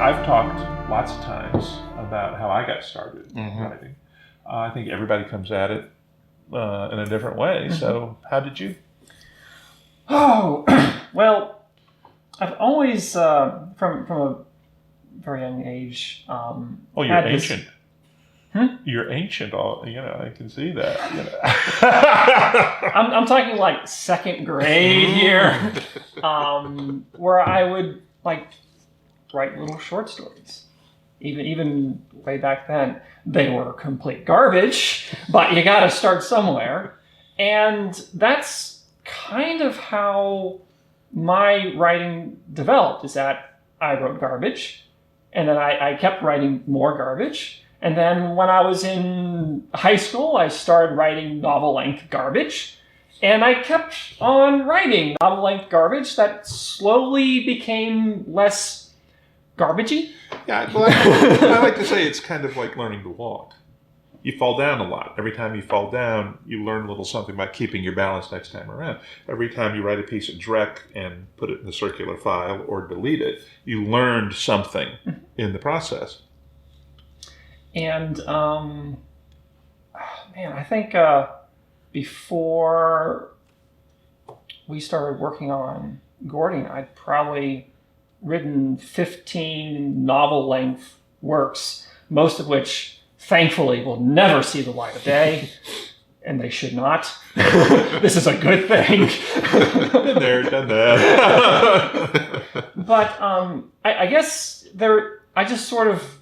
I've talked lots of times about how I got started writing. I think everybody comes at it in a different way. So how did you? Oh, well, I've always, from a very young age, you're ancient. You're ancient. I can see that. I'm talking like second grade here, where I would write little short stories. Even way back then, they were complete garbage, but you got to start somewhere, and that's kind of how my writing developed. Is that I wrote garbage, and then I kept writing more garbage. And then when I was in high school, I started writing novel-length garbage. And I kept on writing novel-length garbage that slowly became less garbagey. Yeah, well, I like to say it's kind of like learning to walk. You fall down a lot. Every time you fall down, you learn a little something about keeping your balance next time around. Every time you write a piece of dreck and put it in the circular file or delete it, you learned something in the process. And, I think before we started working on Gordy, I'd probably written 15 novel-length works, most of which, thankfully, will never see the light of day, and they should not. This is a good thing. Been there, done that. But I guess I just sort of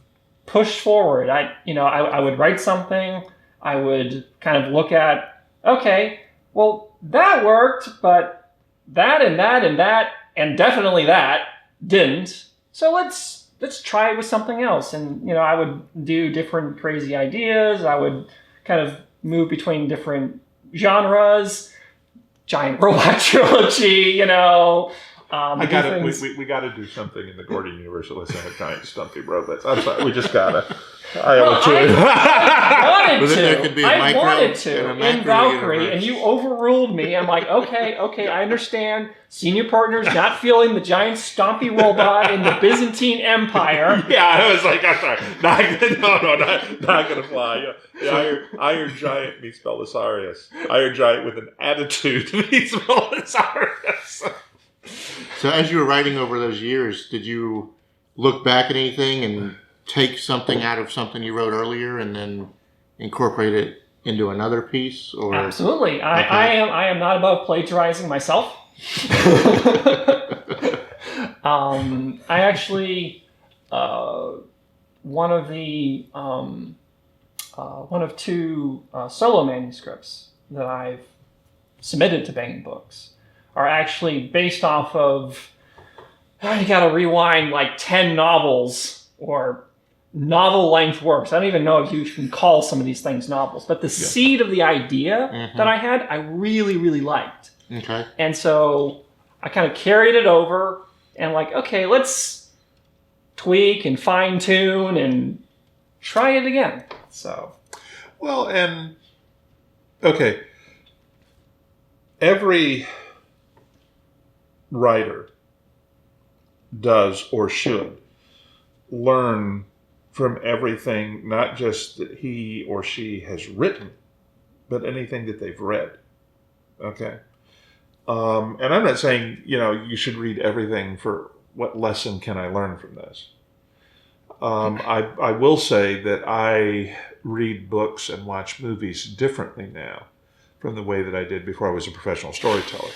push forward. I would write something. I would kind of look at, okay, well, that worked, but that and that and that and definitely that didn't. So let's try it with something else. And I would do different crazy ideas. I would kind of move between different genres. Giant robot trilogy, we got to do something in the Gordy universe. Let's have giant stumpy robots. I'm sorry, we just gotta. I wanted to in Valkyrie, and you overruled me. I'm like, okay, I understand. Senior partner's not feeling the giant stompy robot in the Byzantine Empire. Yeah, I was like, I'm sorry, not gonna fly. The Iron Giant meets Belisarius. Iron Giant with an attitude meets Belisarius. So as you were writing over those years, did you look back at anything and take something out of something you wrote earlier and then incorporate it into another piece? Or absolutely. Okay. I am not above plagiarizing myself. I actually one of two solo manuscripts that I've submitted to Banging Books are actually based off of, you gotta rewind 10 novels or novel-length works. I don't even know if you can call some of these things novels, but the seed of the idea that I had, I really, really liked. Okay. And so I kind of carried it over and okay, let's tweak and fine-tune and try it again. So. Well, and, okay, every writer does or should learn from everything, not just that he or she has written, but anything that they've read. Okay? And I'm not saying, you should read everything for what lesson can I learn from this. I will say that I read books and watch movies differently now from the way that I did before I was a professional storyteller.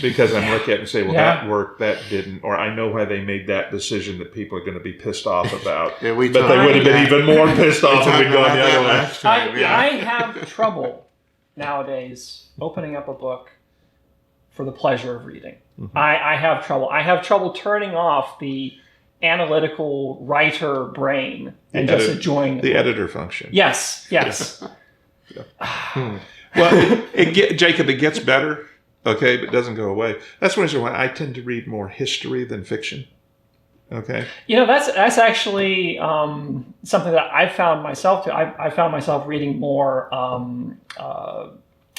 Because I'm looking at it and say, well, that worked, that didn't, or I know why they made that decision that people are going to be pissed off about. But they would have been even more pissed off if we'd gone the other way. I have trouble nowadays opening up a book for the pleasure of reading. I have trouble. I have trouble turning off the analytical writer brain and just enjoying the editor function. Yes. Well, Jacob, it gets better. Okay, but it doesn't go away. That's one reason why I tend to read more history than fiction. Okay. That's actually something that I found myself to. I found myself reading more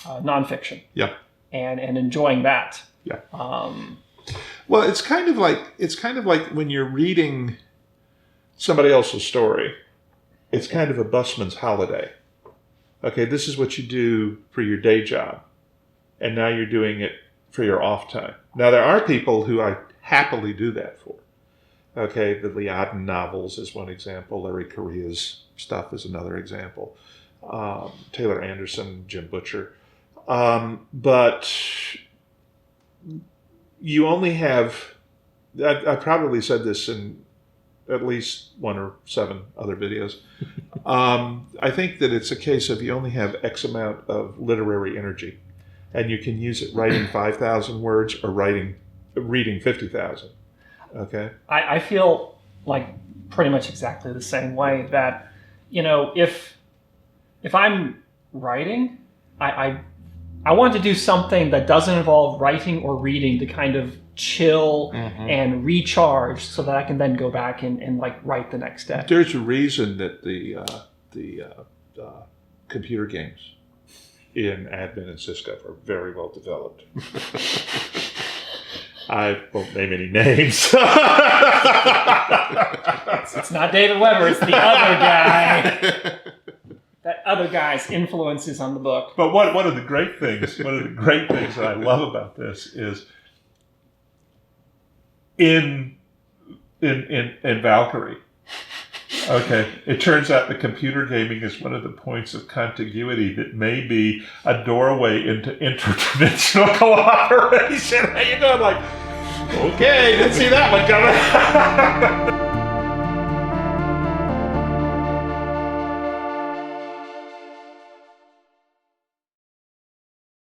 nonfiction. Yeah. And enjoying that. Yeah. Well, it's kind of like when you're reading somebody else's story. It's kind of a busman's holiday. Okay, this is what you do for your day job, and now you're doing it for your off time. Now, there are people who I happily do that for. Okay, the Liaden novels is one example. Larry Correa's stuff is another example. Taylor Anderson, Jim Butcher. But you only have, I probably said this in at least 1 or 7 other videos. I think that it's a case of you only have X amount of literary energy, and you can use it writing 5,000 words or reading 50,000. Okay. I feel like pretty much exactly the same way that, if I'm writing, I want to do something that doesn't involve writing or reading to kind of chill and recharge so that I can then go back and like write the next day. There's a reason that the computer games in admin and Cisco are very well developed. I won't name any names. It's not David Weber, it's the other guy. That other guy's influence is on the book. But one of the great things that I love about this is in Valkyrie. Okay, it turns out the computer gaming is one of the points of contiguity that may be a doorway into interdimensional cooperation. You know, like, okay, didn't see that one coming.